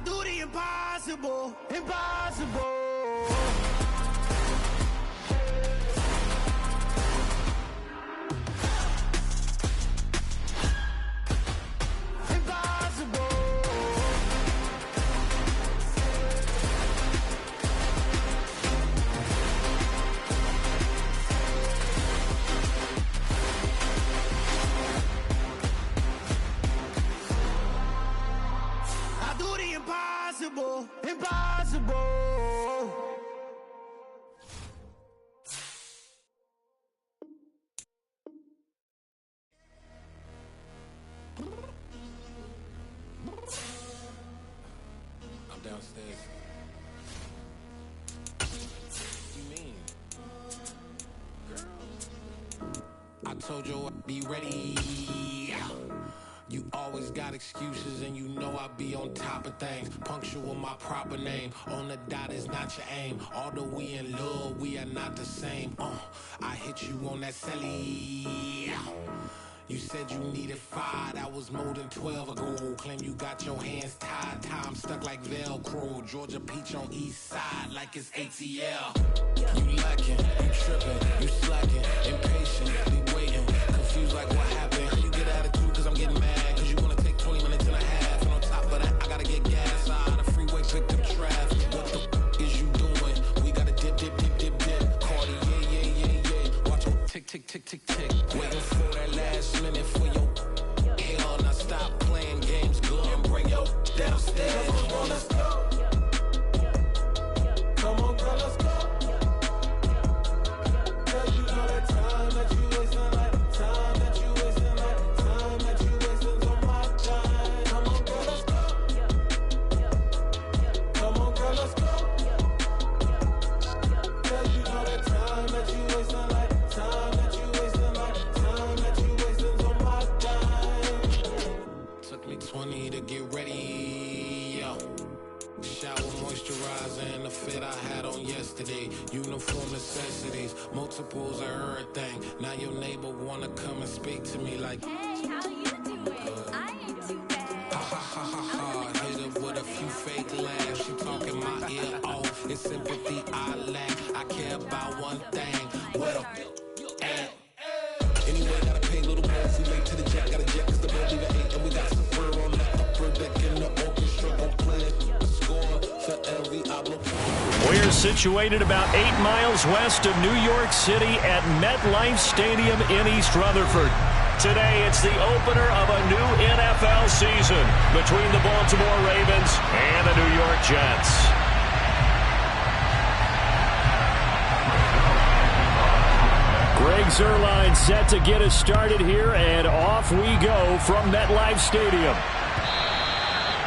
I do the impossible, impossible. Impossible, impossible. I'm downstairs. What do you mean? Girl, I told you I'd be ready. You always got excuses and you know I be on top of things. Punctual my proper name. On the dot is not your aim. Although we in love, we are not the same. I hit you on that celly. You said you needed 5, that was more than 12 ago. Claim you got your hands tied, time stuck like Velcro. Georgia Peach on east side like it's ATL. You lacking, you tripping, you slacking, impatient, be waiting, confused like what happened. You get attitude cause I'm getting mad, cause you wanna take 20 minutes and a half. And on top of that, I gotta get gas out of the freeway, pick up traffic. What the f is you doing? We gotta dip, dip, dip, dip, dip. Cardi, yeah. Watch your tick, tick, tick, tick, tick. Waiting for that last minute for your hell. Now stop playing games, go and bring your downstairs. Come on, let's go. Come on, girl, let's go. Girl, you know that time that you wasting, like time that you wasting, like time that you wasting on my time. Come on, girl, let's go. Come on, girl, let's go. Girl, you know that time that you wasting, like time that you wasting, like time that you wasting on my time. Took me 20 to get ready, yo. Shower moisturizer and the fit I had on yesterday. Uniform necessities, multiples of everything. Now your neighbor wanna come and speak to me like, hey, how you doing? I ain't too bad. ha ha ha ha. Hit her with a few fake laughs. She talking my ear off. It's sympathy I lack. I care about one thing. What a at. Anyway, gotta pay a little more. If we late to the jet, gotta jet cause the boat leave at 8. And we got some fur on the upper deck and the orchestra gon' play a score for every album. We're situated about 8 miles west of New York City at MetLife Stadium in East Rutherford. Today, it's the opener of a new NFL season between the Baltimore Ravens and the New York Jets. Greg Zuerlein set to get us started here, and off we go from MetLife Stadium.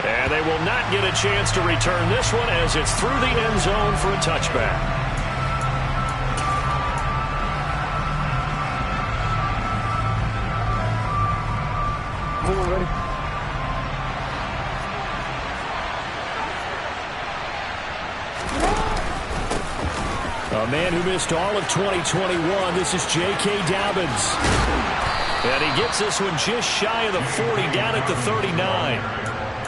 And they will not get a chance to return this one as it's through the end zone for a touchback. A man who missed all of 2021, this is J.K. Dobbins. And he gets this one just shy of the 40, down at the 39.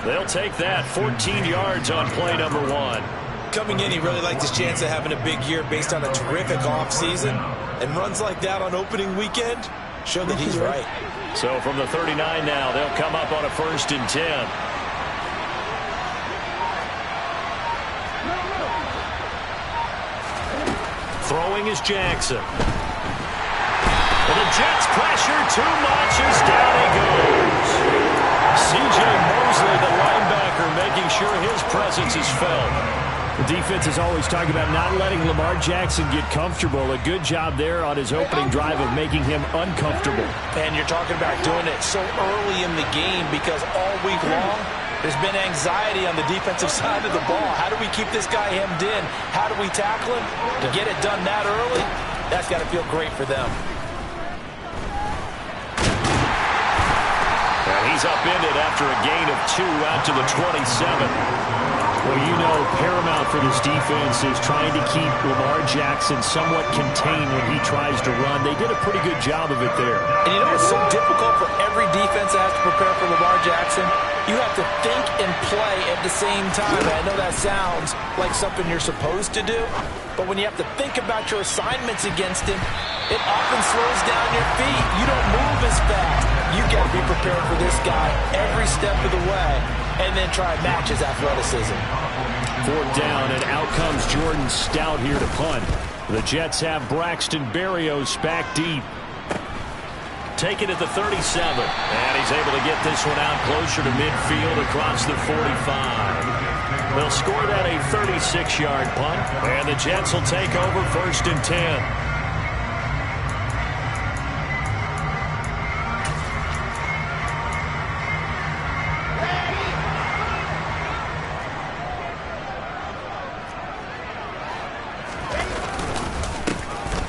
They'll take that, 14 yards on play number 1. Coming in, he really liked his chance of having a big year based on a terrific offseason. And runs like that on opening weekend show that he's right. So from the 39 now, they'll come up on a 1st and 10. Throwing is Jackson. And the Jets pressure too much as down he goes. C.J. Mosley, the linebacker, making sure his presence is felt. The defense is always talking about not letting Lamar Jackson get comfortable. A good job there on his opening drive of making him uncomfortable. And you're talking about doing it so early in the game because all week long there's been anxiety on the defensive side of the ball. How do we keep this guy hemmed in? How do we tackle him? To get it done that early, that's got to feel great for them. And he's upended after a gain of 2 out to the 27. Well, you know, paramount for this defense is trying to keep Lamar Jackson somewhat contained when he tries to run. They did a pretty good job of it there. And you know it's so difficult for every defense that has to prepare for Lamar Jackson? You have to think and play at the same time. And I know that sounds like something you're supposed to do, but when you have to think about your assignments against him, it often slows down your feet. You don't move as fast. You got to be prepared for this guy every step of the way and then try and match his athleticism. 4th down, and out comes Jordan Stout here to punt. The Jets have Braxton Berrios back deep. Take it at the 37, and he's able to get this one out closer to midfield across the 45. They'll score that a 36-yard punt, and the Jets will take over 1st and 10.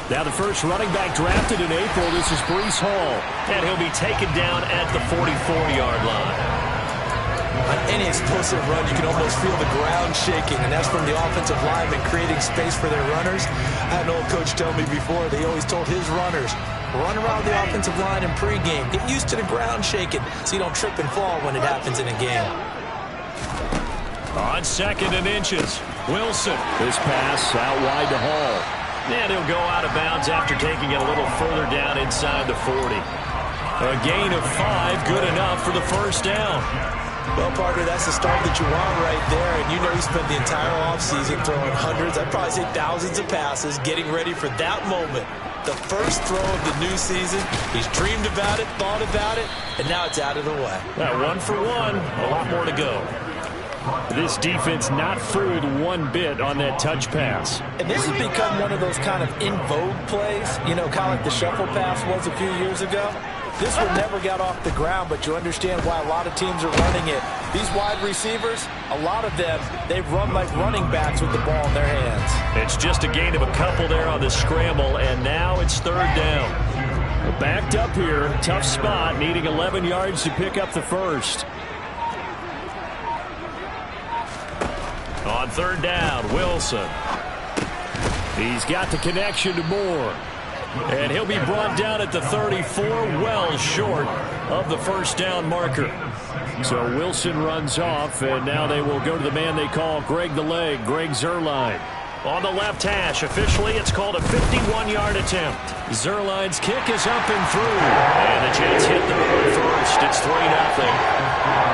Now the first running back drafted in April, this is Breece Hall. And he'll be taken down at the 44-yard line. On any explosive run, you can almost feel the ground shaking, and that's from the offensive linemen creating space for their runners. I had an old coach tell me before, they always told his runners, run around the offensive line in pregame. Get used to the ground shaking so you don't trip and fall when it happens in a game. On 2nd and inches, Wilson. This pass out wide to Hall. And he'll go out of bounds after taking it a little further down inside the 40. A gain of 5, good enough for the 1st down. Well, partner, that's the start that you want right there. And you know he spent the entire offseason throwing hundreds, I'd probably say thousands of passes, getting ready for that moment. The first throw of the new season. He's dreamed about it, thought about it, and now it's out of the way. Now 1 for 1, a lot more to go. This defense not fooled one bit on that touch pass. And this has become one of those kind of in vogue plays, you know, kind of like the shuffle pass was a few years ago. This one never got off the ground, but you understand why a lot of teams are running it. These wide receivers, a lot of them, they run like running backs with the ball in their hands. It's just a gain of a couple there on the scramble, and now it's 3rd down. Backed up here, tough spot, needing 11 yards to pick up the first. On 3rd down, Wilson. He's got the connection to Moore. And he'll be brought down at the 34, well short of the 1st down marker. So Wilson runs off, and now they will go to the man they call Greg the Leg, Greg Zuerlein. On the left hash, officially it's called a 51-yard attempt. Zuerlein's kick is up and through. And the Jets hit the board first. It's 3-0.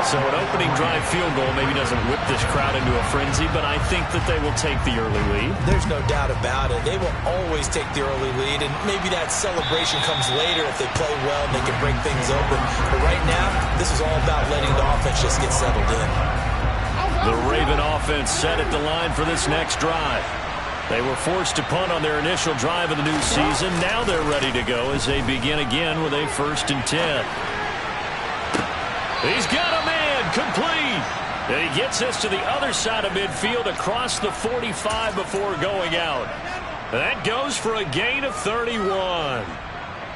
So an opening drive field goal maybe doesn't whip this crowd into a frenzy, but I think that they will take the early lead. There's no doubt about it. They will always take the early lead, and maybe that celebration comes later if they play well and they can break things open. But right now, this is all about letting the offense just get settled in. The Raven offense set at the line for this next drive. They were forced to punt on their initial drive of the new season. Now they're ready to go as they begin again with a 1st and 10. He's got a man complete. And he gets us to the other side of midfield across the 45 before going out. That goes for a gain of 31.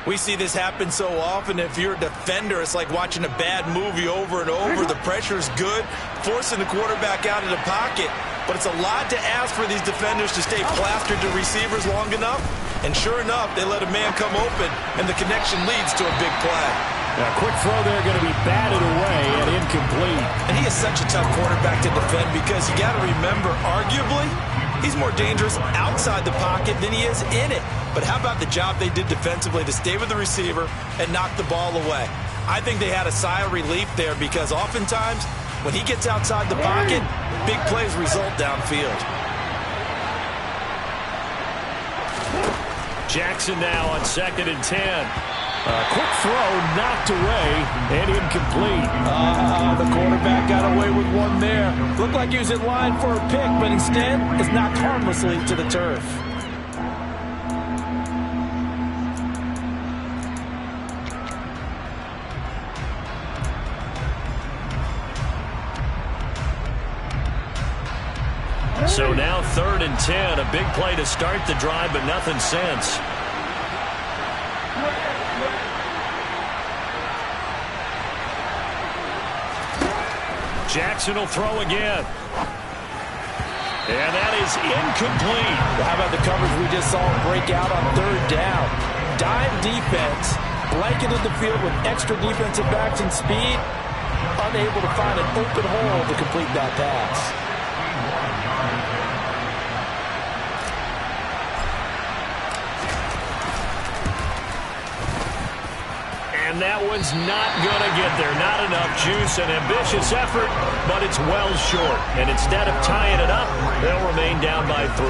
We see this happen so often. If you're a defender, it's like watching a bad movie over and over. The pressure's good, forcing the quarterback out of the pocket. But it's a lot to ask for these defenders to stay plastered to receivers long enough. And sure enough, they let a man come open, and the connection leads to a big play. Now, quick throw there going to be batted away and incomplete. And he is such a tough quarterback to defend because you got to remember, arguably, he's more dangerous outside the pocket than he is in it. But how about the job they did defensively to stay with the receiver and knock the ball away? I think they had a sigh of relief there because oftentimes when he gets outside the pocket, big plays result downfield. Jackson now on 2nd and 10. A quick throw knocked away and incomplete. The quarterback got away with one there. Looked like he was in line for a pick, but instead is knocked harmlessly to the turf. So now 3rd and 10. A big play to start the drive, but nothing since. Jackson will throw again. And that is incomplete. How about the coverage we just saw break out on third down? Dime defense, blanketed the field with extra defensive backs and speed, unable to find an open hole to complete that pass. And that one's not going to get there. Not enough juice. An ambitious effort, but it's well short. And instead of tying it up, they'll remain down by 3.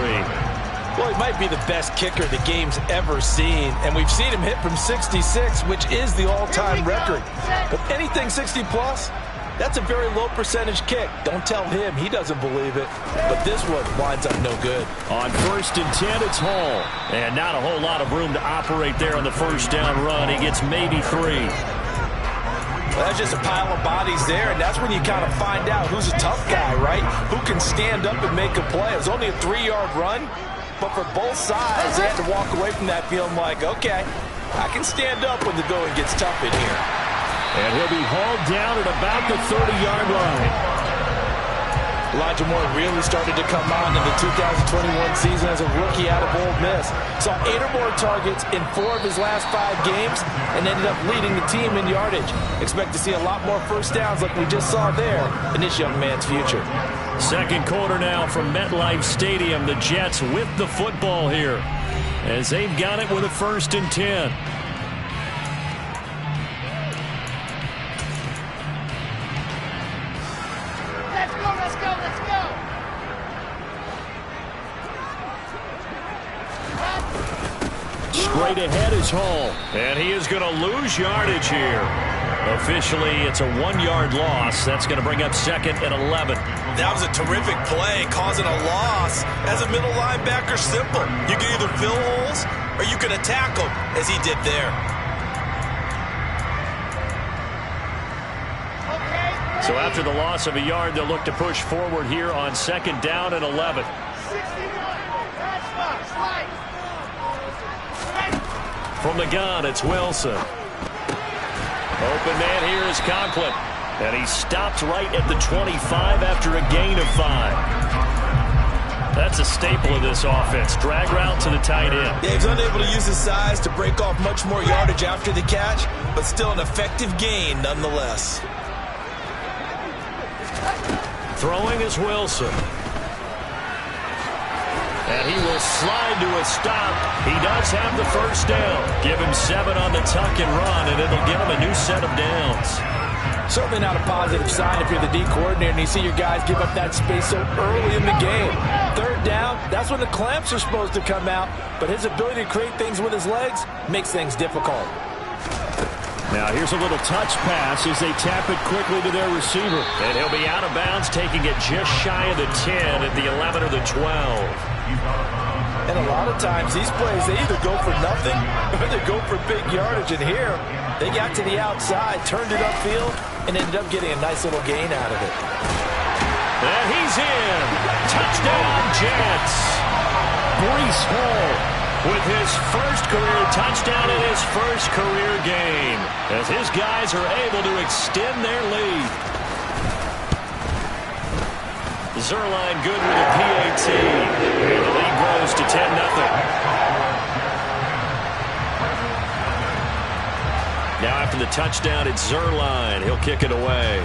Well, he might be the best kicker the game's ever seen. And we've seen him hit from 66, which is the all-time record. But anything 60-plus, that's a very low percentage kick. Don't tell him he doesn't believe it. But this one winds up no good. On 1st and 10, it's Hall. And not a whole lot of room to operate there on the first down run. He gets maybe 3. Well, that's just a pile of bodies there, and that's when you kind of find out who's a tough guy, right? Who can stand up and make a play. It was only a 3-yard run, but for both sides, they had to walk away from that feeling like, okay, I can stand up when the going gets tough in here. And he'll be hauled down at about the 30-yard line. Elijah Moore really started to come on in the 2021 season as a rookie out of Ole Miss. Saw 8 or more targets in 4 of his last 5 games and ended up leading the team in yardage. Expect to see a lot more first downs like we just saw there in this young man's future. Second quarter now from MetLife Stadium. The Jets with the football here as they've got it with a 1st and 10. Straight ahead is Hall, and he is going to lose yardage here. Officially, it's a 1-yard loss. That's going to bring up 2nd and 11. That was a terrific play, causing a loss. As a middle linebacker, simple. You can either fill holes or you can attack them, as he did there. So after the loss of a yard, they'll look to push forward here on 2nd down and 11. From the gun, it's Wilson. Open man here is Conklin. And he stopped right at the 25 after a gain of 5. That's a staple of this offense. Drag route to the tight end. Yeah, he's unable to use his size to break off much more yardage after the catch, but still an effective gain nonetheless. Throwing is Wilson. And he will slide to a stop. He does have the first down. Give him 7 on the tuck and run, and it'll give him a new set of downs. Certainly not a positive sign if you're the D coordinator and you see your guys give up that space so early in the game. 3rd down, that's when the clamps are supposed to come out, but his ability to create things with his legs makes things difficult. Now here's a little touch pass as they tap it quickly to their receiver. And he'll be out of bounds, taking it just shy of the 10 at the 11 or the 12. And a lot of times these plays, they either go for nothing or they go for big yardage. And here, they got to the outside, turned it upfield, and ended up getting a nice little gain out of it. And he's in. Touchdown, Jets. Breece Hall with his first career touchdown in his first career game, as his guys are able to extend their lead. Zuerlein good with a PAT. And the lead grows to 10-0. Now after the touchdown, it's Zuerlein. He'll kick it away.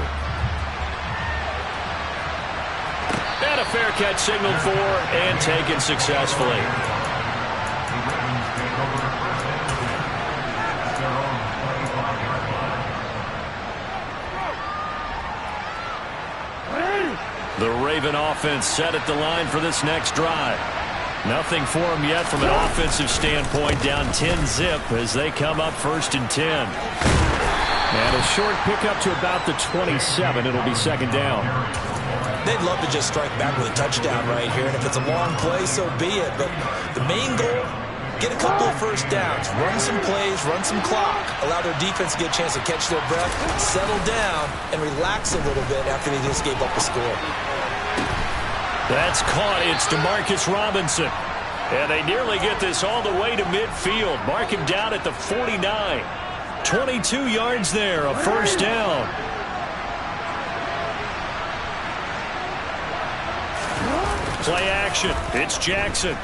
And a fair catch signaled for and taken successfully. The Raven offense set at the line for this next drive. Nothing for them yet from an offensive standpoint, down 10-zip as they come up 1st and 10. And a short pickup to about the 27. It'll be 2nd down. They'd love to just strike back with a touchdown right here, and if it's a long play, so be it. But the main goal, get a couple of first downs, run some plays, run some clock, allow their defense to get a chance to catch their breath, settle down, and relax a little bit after they just gave up a score. That's caught. It's Demarcus Robinson. And they nearly get this all the way to midfield. Mark him down at the 49. 22 yards there, a first down. Play action. It's Jackson.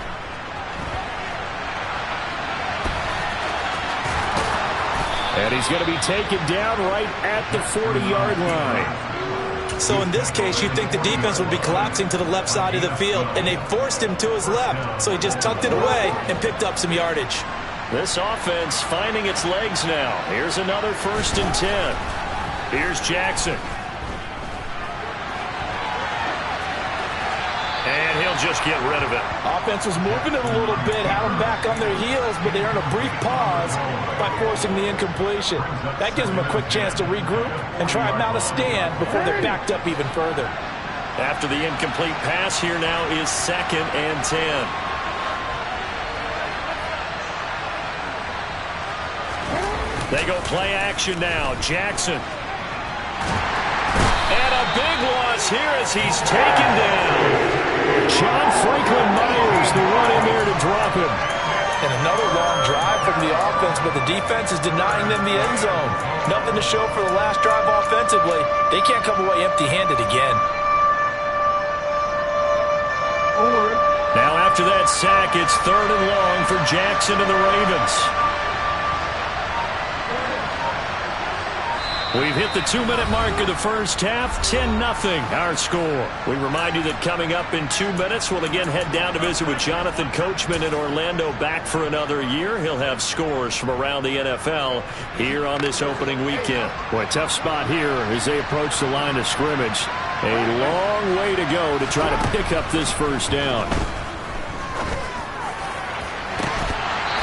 And he's going to be taken down right at the 40-yard line. So in this case, you'd think the defense would be collapsing to the left side of the field, and they forced him to his left, so he just tucked it away and picked up some yardage. This offense finding its legs now. Here's another 1st and 10. Here's Jackson. And he'll just get rid of it. Offense was moving it a little bit, had them back on their heels, but they earned a brief pause by forcing the incompletion. That gives them a quick chance to regroup and try and mount a stand before they're backed up even further. After the incomplete pass, here now is 2nd and 10. They go play action now. Jackson. And a big loss here as he's taken down. John Franklin Myers, the one in there to drop him. And another long drive from the offense, but the defense is denying them the end zone. Nothing to show for the last drive offensively. They can't come away empty-handed again. Now after that sack, it's 3rd and long for Jackson and the Ravens. We've hit the 2-minute mark of the first half, 10-0 our score. We remind you that coming up in 2 minutes, we'll again head down to visit with Jonathan Coachman in Orlando, back for another year. He'll have scores from around the NFL here on this opening weekend. Boy, tough spot here as they approach the line of scrimmage. A long way to go to try to pick up this first down.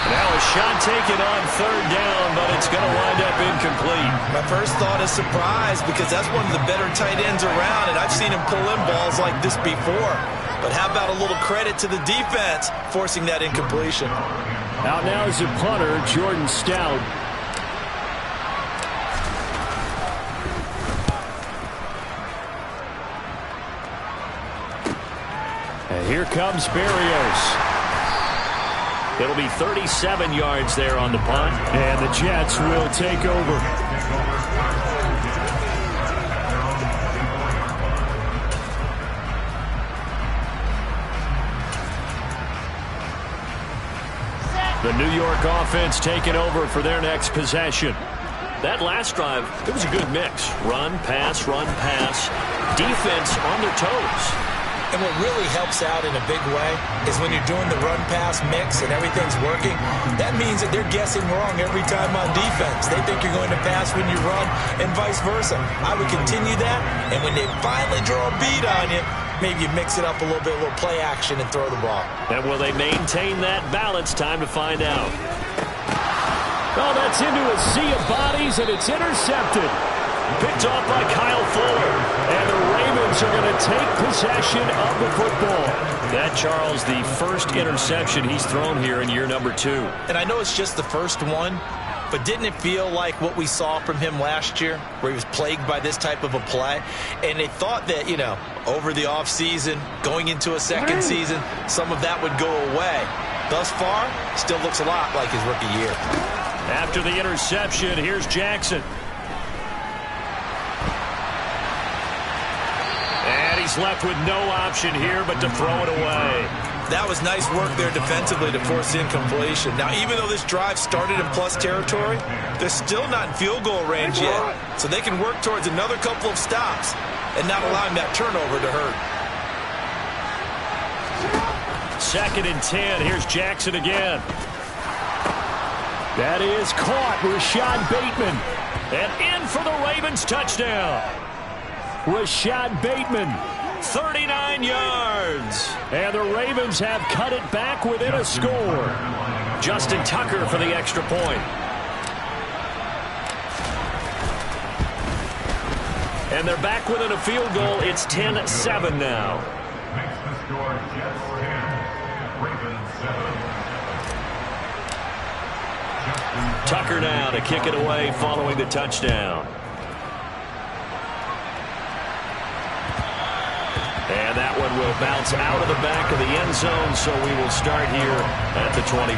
Now a shot taken on 3rd down, but it's going to wind up incomplete. My first thought is surprise, because that's one of the better tight ends around, and I've seen him pull in balls like this before. But how about a little credit to the defense forcing that incompletion? Out now is the punter, Jordan Stout. And here comes Berrios. It'll be 37 yards there on the punt, and the Jets will take over. The New York offense taking over for their next possession. That last drive, it was a good mix. Run, pass, defense on their toes. And what really helps out in a big way is when you're doing the run-pass mix and everything's working, that means that they're guessing wrong every time on defense. They think you're going to pass when you run and vice versa. I would continue that, and when they finally draw a beat on you, maybe you mix it up a little bit, a little play action, and throw the ball. And will they maintain that balance? Time to find out. Oh, that's into a sea of bodies, and it's intercepted. Picked off by Kyle Fuller. And the Ravens are going to take possession of the football. That, Charles, the first interception he's thrown here in year number 2. And I know it's just the first one, but didn't it feel like what we saw from him last year, where he was plagued by this type of a play? And they thought that, you know, over the offseason, going into a second season, some of that would go away. Thus far, still looks a lot like his rookie year. After the interception, here's Jackson. And he's left with no option here but to throw it away. That was nice work there defensively to force the incompletion. Now, even though this drive started in plus territory, they're still not in field goal range yet. So they can work towards another couple of stops and not allowing that turnover to hurt. 2nd and 10. Here's Jackson again. That is caught. Rashad Bateman. And in for the Ravens touchdown. Rashad Bateman, 39 yards. And the Ravens have cut it back within a score. Justin Tucker for the extra point. And they're back within a field goal. It's 10-7 now. Tucker now to kick it away following the touchdown. And that one will bounce out of the back of the end zone, so we will start here at the 25.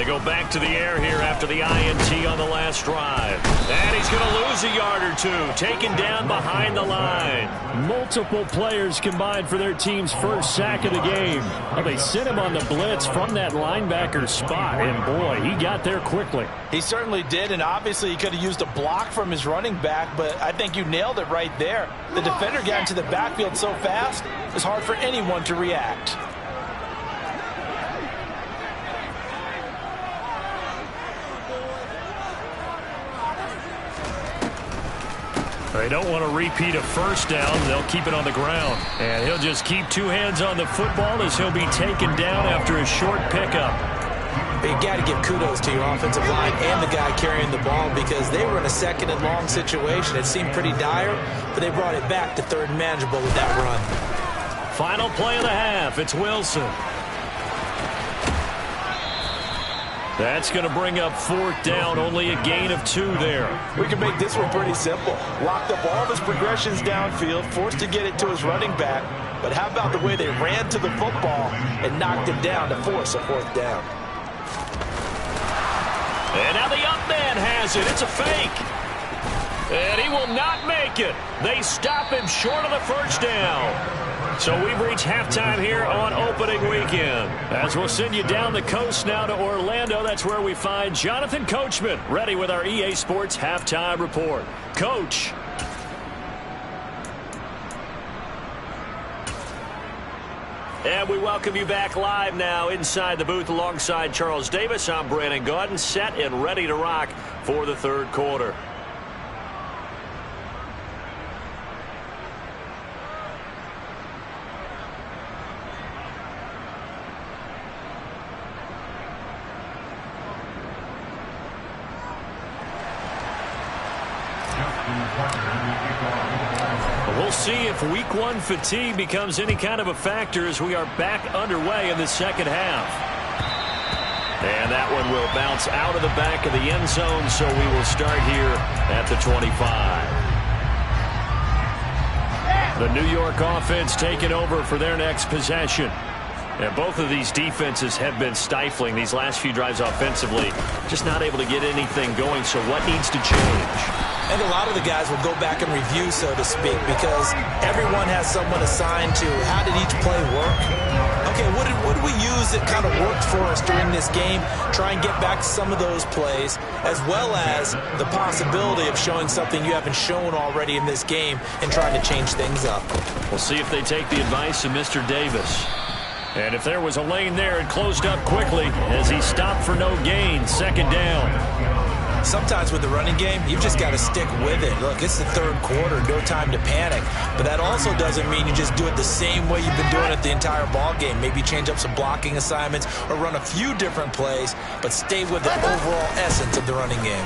go back to the air here after the INT on the last drive. And he's going to lose a yard or two, taken down behind the line. Multiple players combined for their team's first sack of the game. Well, they sent him on the blitz from that linebacker spot, and boy, he got there quickly. He certainly did, and obviously he could have used a block from his running back, but I think you nailed it right there. The defender got into the backfield so fast, it's hard for anyone to react. They don't want to repeat a first down. They'll keep it on the ground. And he'll just keep two hands on the football as he'll be taken down after a short pickup. You got to give kudos to your offensive line and the guy carrying the ball because they were in a second and long situation. It seemed pretty dire, but they brought it back to third and manageable with that run. Final play of the half. It's Wilson. That's going to bring up fourth down, only a gain of 2 there. We can make this one pretty simple. Locked up all of his progressions downfield, forced to get it to his running back. But how about the way they ran to the football and knocked him down to force a fourth down? And now the up man has it. It's a fake. And he will not make it. They stop him short of the first down. So we've reached halftime here on opening weekend. As we'll send you down the coast now to Orlando, that's where we find Jonathan Coachman, ready with our EA Sports Halftime Report. Coach. And we welcome you back live now inside the booth alongside Charles Davis. I'm Brandon Gaudin, set and ready to rock for the third quarter. We'll see if week one fatigue becomes any kind of a factor as we are back underway in the second half. And that one will bounce out of the back of the end zone, so we will start here at the 25. The New York offense taking over for their next possession. And both of these defenses have been stifling these last few drives offensively. Just not able to get anything going, so what needs to change? And a lot of the guys will go back and review, so to speak, because everyone has someone assigned to how did each play work. Okay, what did we use that kind of worked for us during this game? Try and get back to some of those plays, as well as the possibility of showing something you haven't shown already in this game and trying to change things up. We'll see if they take the advice of Mr. Davis. And if there was a lane there, it closed up quickly as he stopped for no gain. Second down. Sometimes with the running game, you've just got to stick with it. Look, it's the third quarter, no time to panic. But that also doesn't mean you just do it the same way you've been doing it the entire ball game. Maybe change up some blocking assignments or run a few different plays, but stay with the overall essence of the running game.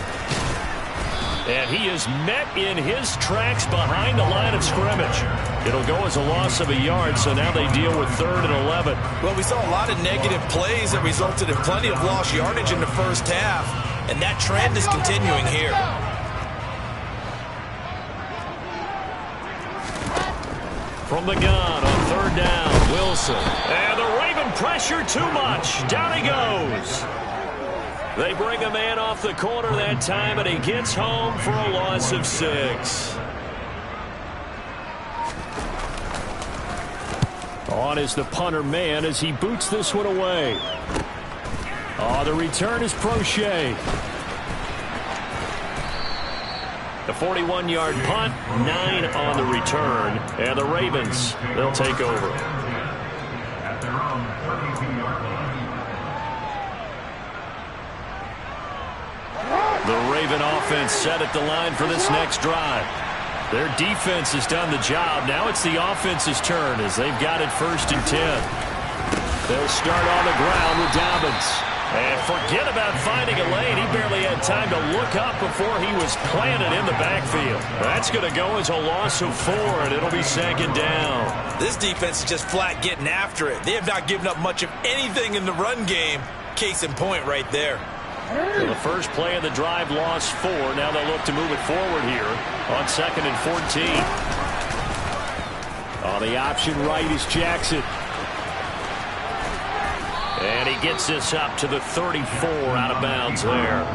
And he is met in his tracks behind the line of scrimmage. It'll go as a loss of a yard, so now they deal with 3rd and 11. Well, we saw a lot of negative plays that resulted in plenty of lost yardage in the first half, and that trend is continuing here. From the gun on 3rd down, Wilson. And the Raven pressure too much. Down he goes. They bring a man off the corner that time, and he gets home for a loss of 6. On is the punter man as he boots this one away. Oh, the return is Prochet. The 41-yard punt, 9 on the return, and the Ravens, they'll take over. The Raven offense set at the line for this next drive. Their defense has done the job. Now it's the offense's turn as they've got it 1st and 10. They'll start on the ground with Dobbins. And forget about finding a lane. He barely had time to look up before he was planted in the backfield. That's going to go as a loss of 4, and it'll be 2nd down. This defense is just flat getting after it. They have not given up much of anything in the run game. Case in point right there. So the first play of the drive lost 4. Now they'll look to move it forward here on 2nd and 14. On the option right is Jackson. And he gets this up to the 34, out of bounds there.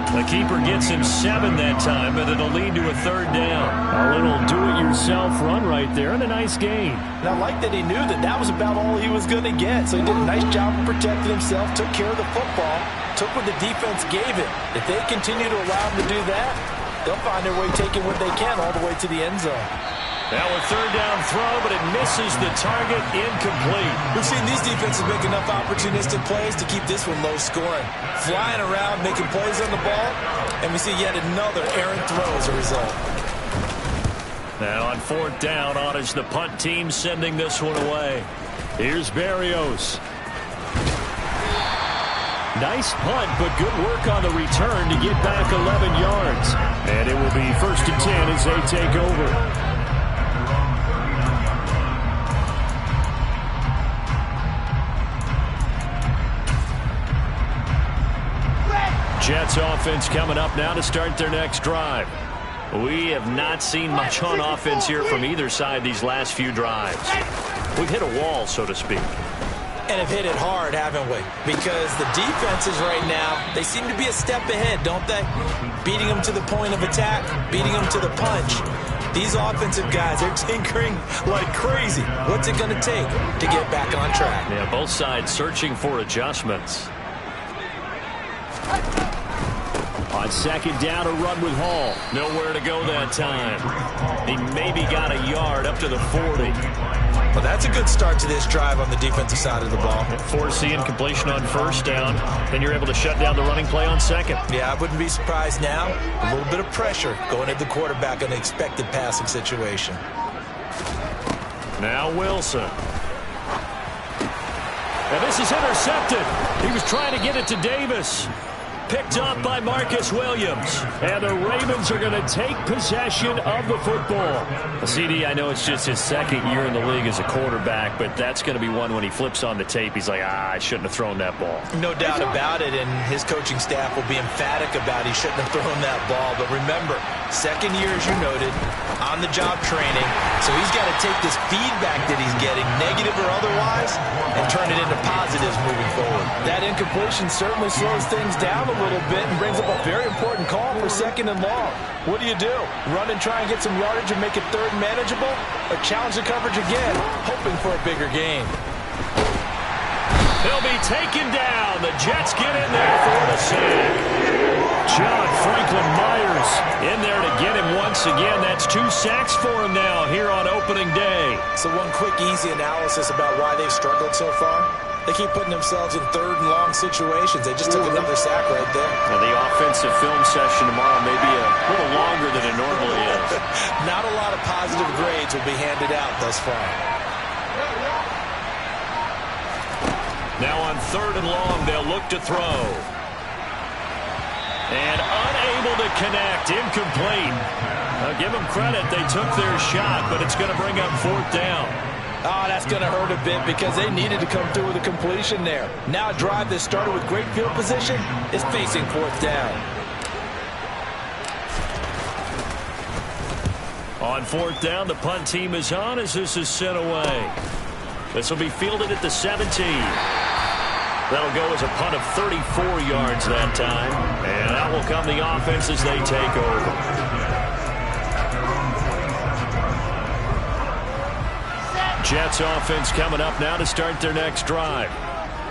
The keeper gets him 7 that time, but it'll lead to a 3rd down. A little do-it-yourself run right there, and a nice gain. And I like that he knew that that was about all he was going to get. So he did a nice job of protecting himself, took care of the football, took what the defense gave him. If they continue to allow him to do that, they'll find their way taking what they can all the way to the end zone. Now a 3rd down throw, but it misses the target, incomplete. We've seen these defenses make enough opportunistic plays to keep this one low scoring. Flying around, making plays on the ball, and we see yet another errant throw as a result. Now on 4th down, on is the punt team sending this one away. Here's Berrios. Nice punt, but good work on the return to get back 11 yards. And it will be 1st and 10 as they take over. Jets offense coming up now to start their next drive. We have not seen much on offense here from either side these last few drives. We've hit a wall, so to speak. And have hit it hard, haven't we? Because the defenses right now, they seem to be a step ahead, don't they? Beating them to the point of attack, beating them to the punch. These offensive guys, they're tinkering like crazy. What's it going to take to get back on track? Yeah, both sides searching for adjustments. On 2nd down, a run with Hall. Nowhere to go that time. He maybe got a yard up to the 40. Well, that's a good start to this drive on the defensive side of the ball. Forcing completion on 1st down. Then you're able to shut down the running play on 2nd. Yeah, I wouldn't be surprised now. A little bit of pressure going at the quarterback in an expected passing situation. Now Wilson. And this is intercepted. He was trying to get it to Davis. Picked up by Marcus Williams. And the Ravens are going to take possession of the football. CD, I know it's just his 2nd year in the league as a quarterback, but that's going to be one when he flips on the tape. He's like, I shouldn't have thrown that ball. No doubt about it, and his coaching staff will be emphatic about he shouldn't have thrown that ball. But remember, 2nd year, as you noted, on-the-job training. So he's got to take this feedback that he's getting, negative or otherwise, and turn it into positives moving forward. That incompletion certainly slows things down a little bit and brings up a very important call for 2nd and long. What do? Run and try and get some yardage and make it 3rd and manageable? Or challenge the coverage again, hoping for a bigger gain? He'll be taken down. The Jets get in there for the sack. John Franklin Myers in there to get him once again. That's 2 sacks for him now here on opening day. So one quick, easy analysis about why they've struggled so far. They keep putting themselves in 3rd and long situations. They just took another sack right there. Now the offensive film session tomorrow may be a little longer than it normally is. Not a lot of positive grades will be handed out thus far. Now on 3rd and long, they'll look to throw. And unable to connect, incomplete. Now give them credit, they took their shot, but it's going to bring up 4th down. Oh, that's going to hurt a bit because they needed to come through with a completion there. Now a drive that started with great field position is facing 4th down. On 4th down, the punt team is on as this is sent away. This will be fielded at the 17. That'll go as a punt of 34 yards that time. And out will come the offense as they take over. Jets offense coming up now to start their next drive.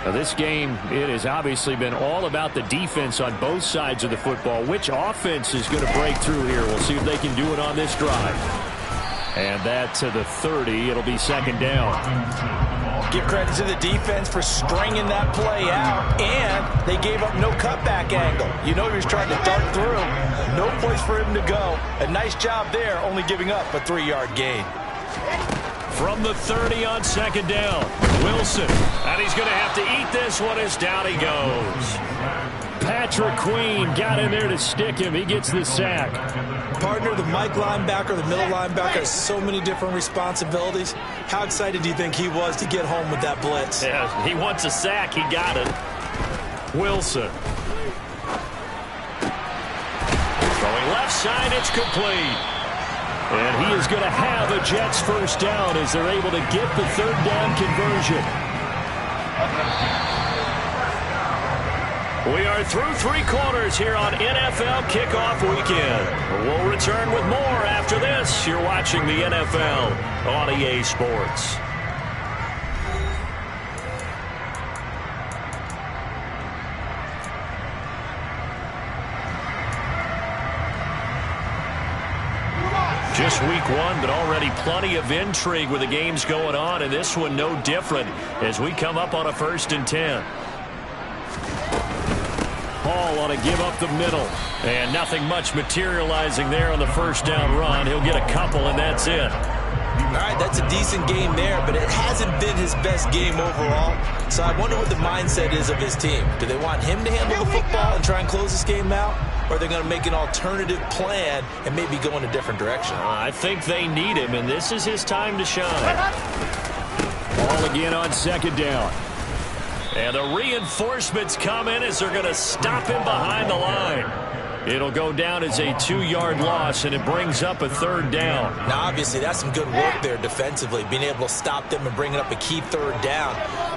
Now this game, it has obviously been all about the defense on both sides of the football. Which offense is going to break through here? We'll see if they can do it on this drive. And that to the 30. It'll be 2nd down. Give credit to the defense for stringing that play out, and they gave up no cutback angle. You know he was trying to dart through. No place for him to go. A nice job there, only giving up a 3-yard gain. From the 30 on 2nd down, Wilson. And he's going to have to eat this one as down he goes. Patrick Queen got in there to stick him. He gets the sack. Partner, the Mike linebacker, the middle linebacker has so many different responsibilities. How excited do you think he was to get home with that blitz? Yeah, he wants a sack. He got it. Wilson. Throwing left side, it's complete. And he is going to have a Jets 1st down as they're able to get the 3rd down conversion. We are through 3 quarters here on NFL Kickoff Weekend. We'll return with more after this. You're watching the NFL on EA Sports. Just week 1, but already plenty of intrigue with the games going on, and this one no different as we come up on a 1st and 10. Hall on a give up the middle, and nothing much materializing there on the 1st down run. He'll get a couple, and that's it. All right, that's a decent game there, but it hasn't been his best game overall. So I wonder what the mindset is of his team. Do they want him to handle the football and try and close this game out? Or are they going to make an alternative plan and maybe go in a different direction? I think they need him, and this is his time to shine. Ball again on 2nd down. And the reinforcements come in as they're going to stop him behind the line. It'll go down as a 2-yard loss, and it brings up a 3rd down. Now, obviously, that's some good work there defensively, being able to stop them and bringing up a key 3rd down.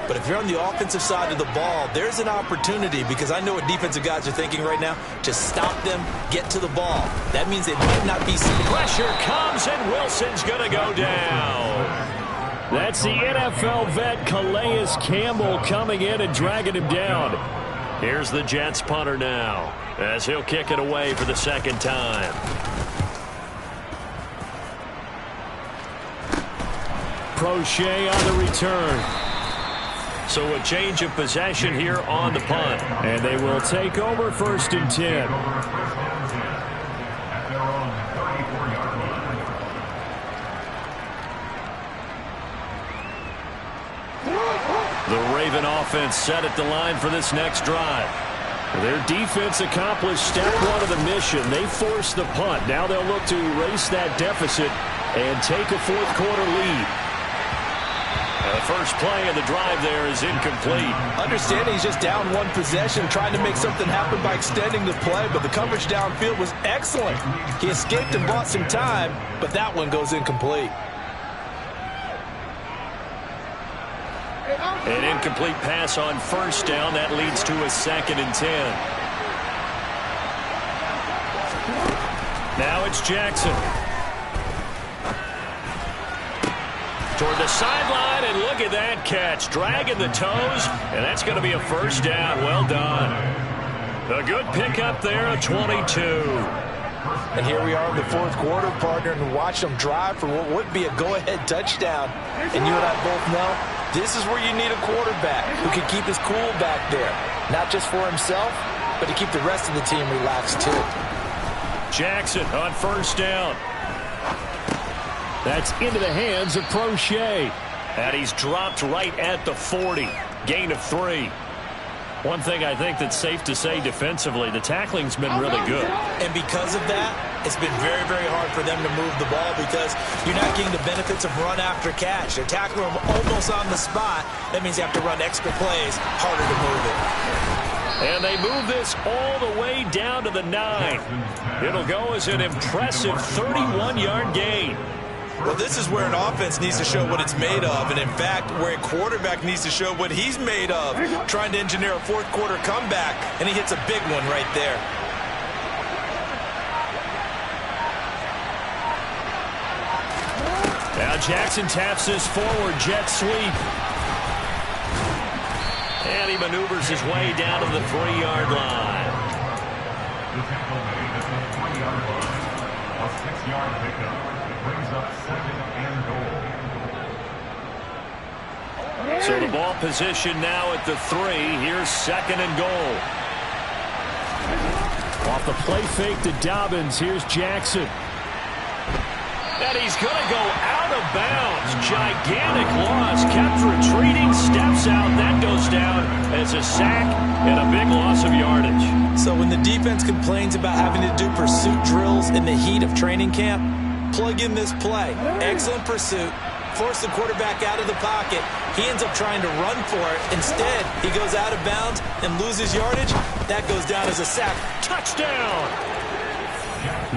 But if you're on the offensive side of the ball, there's an opportunity, because I know what defensive guys are thinking right now. Just stop them, get to the ball. That means they might not be... Pressure comes, and Wilson's going to go down. That's the NFL vet Calais Campbell coming in and dragging him down. Here's the Jets punter now, as he'll kick it away for the 2nd time. Prochet on the return. So a change of possession here on the punt. And they will take over 1st and 10. The Raven offense set at the line for this next drive. Their defense accomplished step 1 of the mission. They forced the punt. Now they'll look to erase that deficit and take a 4th quarter lead. The first play of the drive there is incomplete. Understanding he's just down 1 possession, trying to make something happen by extending the play, but the coverage downfield was excellent. He escaped and bought some time, but that one goes incomplete. An incomplete pass on 1st down. That leads to a 2nd and 10. Now it's Jackson. Toward the sideline, and look at that catch. Dragging the toes, and that's going to be a 1st down. Well done. A good pickup there, a 22. And here we are in the 4th quarter, partner, and watch them drive for what would be a go-ahead touchdown. And you and I both know this is where you need a quarterback who can keep his cool back there. Not just for himself, but to keep the rest of the team relaxed too. Jackson on 1st down. That's into the hands of Prochet. And he's dropped right at the 40. Gain of 3. One thing I think that's safe to say defensively, the tackling's been really good. And because of that, it's been very, very hard for them to move the ball because you're not getting the benefits of run after catch. They're tackling them almost on the spot. That means you have to run extra plays, harder to move it. And they move this all the way down to the 9. It'll go as an impressive 31-yard gain. Well, this is where an offense needs to show what it's made of, and in fact, where a quarterback needs to show what he's made of, trying to engineer a 4th quarter comeback, and he hits a big one right there. Now Jackson taps this forward jet sweep. And he maneuvers his way down to the 3-yard line. So the ball position now at the 3. Here's 2nd and goal. Off the play fake to Dobbins. Here's Jackson. And he's going to go out of bounds. Gigantic loss. Kept retreating. Steps out. That goes down as a sack and a big loss of yardage. So when the defense complains about having to do pursuit drills in the heat of training camp, plug in this play. Excellent pursuit. Force the quarterback out of the pocket. He ends up trying to run for it. Instead, he goes out of bounds and loses yardage. That goes down as a sack. Touchdown!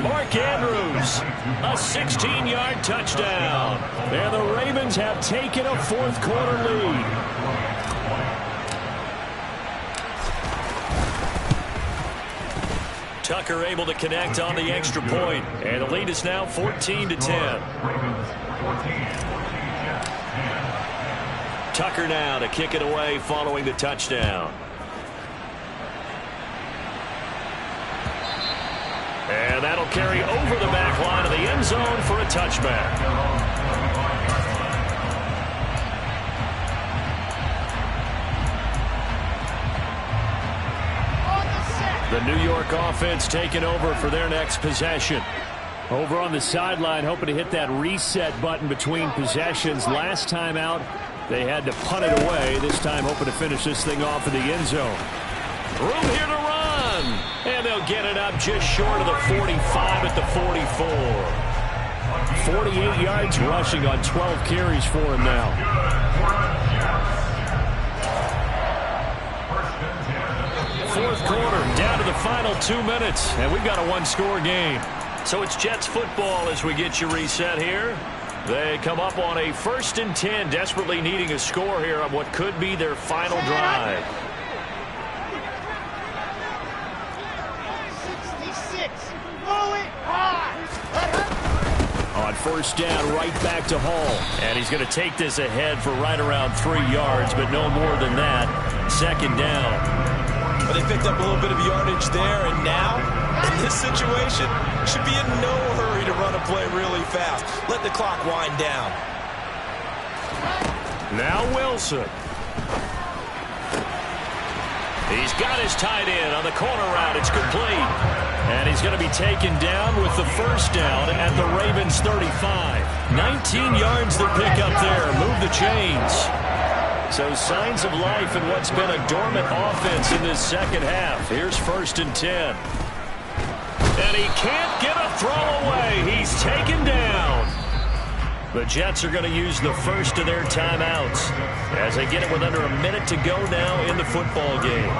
Mark Andrews, a 16-yard touchdown. And the Ravens have taken a 4th quarter lead. Tucker able to connect on the extra point, and the lead is now 14-10. Tucker now to kick it away following the touchdown. And that'll carry over the back line of the end zone for a touchback. The New York offense taking over for their next possession. Over on the sideline, hoping to hit that reset button between possessions. Last time out, they had to punt it away. This time, hoping to finish this thing off in the end zone. Room here to run. And they'll get it up just short of the 45 at the 44. 48 yards rushing on 12 carries for him now. Fourth quarter, down to the final 2 minutes, and we've got a one-score game. So it's Jets football as we get you reset here. They come up on a 1st and 10, desperately needing a score here on what could be their final drive. 66. Blow it hard. On first down, right back to Hall. And he's going to take this ahead for right around 3 yards, but no more than that. 2nd down. But they picked up a little bit of yardage there, and now, in this situation, should be in no hurry to run a play really fast. Let the clock wind down. Now Wilson. He's got his tight end on the corner route. It's complete. And he's going to be taken down with the first down at the Ravens 35. 19 yards to pick up there. Move the chains. So signs of life in what's been a dormant offense in this second half. Here's 1st and 10. And he can't get a throw away. He's taken down. The Jets are going to use the first of their timeouts as they get it with under a minute to go now in the football game.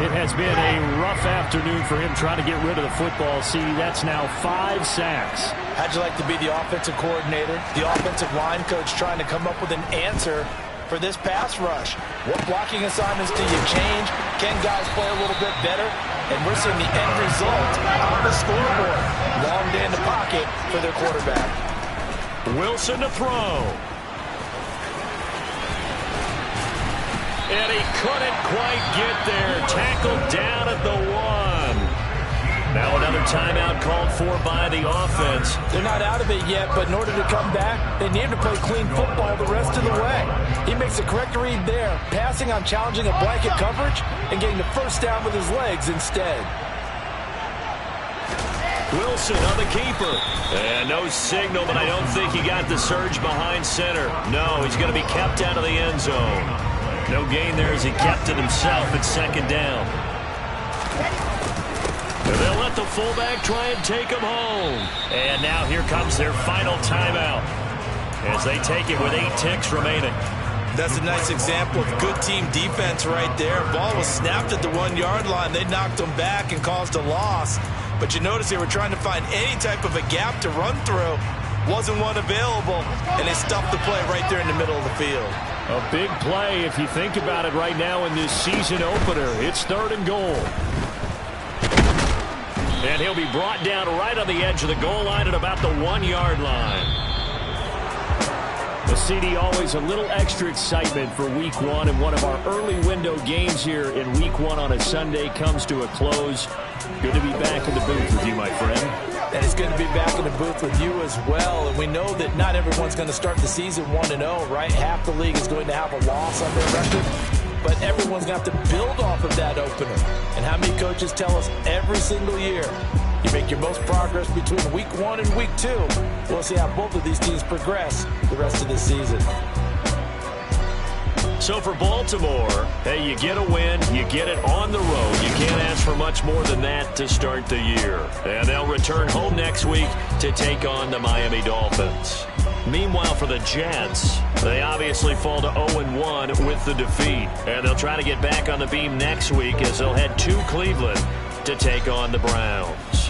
It has been a rough afternoon for him trying to get rid of the football. See, that's now 5 sacks. How'd you like to be the offensive coordinator, the offensive line coach trying to come up with an answer for this pass rush? What blocking assignments do you change? Can guys play a little bit better? And we're seeing the end result on the scoreboard. Long day in the pocket for their quarterback. Wilson to throw. And he couldn't quite get there. Tackled down at the 1. Now another timeout called for by the offense. They're not out of it yet, but in order to come back, they need to play clean football the rest of the way. He makes a correct read there, passing on challenging a blanket coverage and getting the first down with his legs instead. Wilson on the keeper. And no signal, but I don't think he got the surge behind center. No, he's going to be kept out of the end zone. No gain there as he kept it himself at 2nd down. They'll let the fullback try and take him home. And now here comes their final timeout as they take it with 8 ticks remaining. That's a nice example of good team defense right there. Ball was snapped at the 1-yard line. They knocked him back and caused a loss. But you notice they were trying to find any type of a gap to run through. Wasn't one available, and they stuffed the play right there in the middle of the field. A big play if you think about it right now in this season opener. It's 3rd and goal. And he'll be brought down right on the edge of the goal line at about the 1-yard line. The CD always a little extra excitement for week 1, and one of our early window games here in week 1 on a Sunday comes to a close. Good to be back in the booth with you, my friend. And it's good to be back in the booth with you as well. And we know that not everyone's going to start the season 1-0, right? Half the league is going to have a loss on their record. But everyone's going to have to build off of that opener. And how many coaches tell us every single year, you make your most progress between week 1 and week 2. We'll see how both of these teams progress the rest of the season. So for Baltimore, hey, you get a win, you get it on the road. You can't ask for much more than that to start the year. And they'll return home next week to take on the Miami Dolphins. Meanwhile, for the Jets, they obviously fall to 0-1 with the defeat. And they'll try to get back on the beam next week as they'll head to Cleveland to take on the Browns.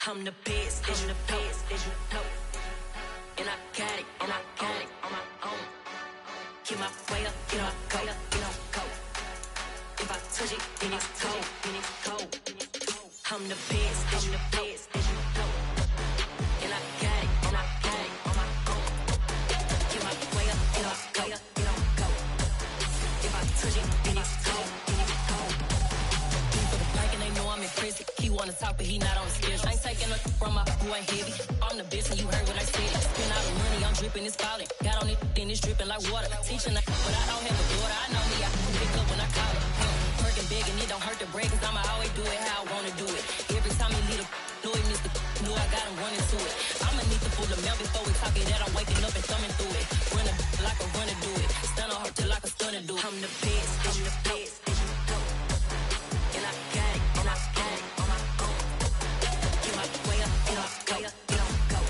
I'm the best, I'm the best, as you know. And I got it, and I got it on my own. Get my way up, get my go, get on go. If I touch it, then it's cold, then it's cold. I'm the best, I'm the best, as you know. And I got it, and I got it on my own. Get my way up, get my go, get on go. If I touch it, then it's cold, then it's cold. For the blank and they know I'm in prison. He wanna talk, but he not on the schedule. I ain't taking no from my who ain't heavy. I'm the best, and you heard what I said. Spend all the money, I'm dripping, it's falling. Got on it, then it's dripping like water. Teaching, but I don't have a daughter. I know me, I can pick up when I call her. Working big, and it don't hurt to break, cause I'ma always do it how I wanna do it. Every time he lead a know he missed the knew I got him running to it. I'ma need to pull the mail before we talk it that I'm waking up and thumbing through it. Run a like a runner do it. Stun on her till like a stunner do it. I'm the best, I'm the best, as you know. And I got it, and I got it on my own. Get my way up, get my go, get on go.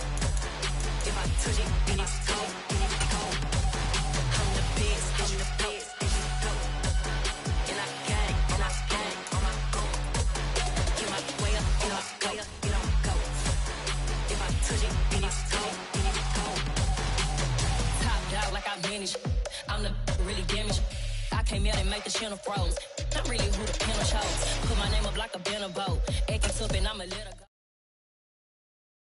If I touch it, then it's cold, then it's cold. I'm the best, I'm the best, as you know. And I got it, and I got it on my own. Get my way up, get my go, get on go. If I touch it, then it's cold, then it's cold. Top dog like I manage. I'm the really damaged. I came out and make the channel froze. I'm really who the piano chose. Put my name up like a banner bow.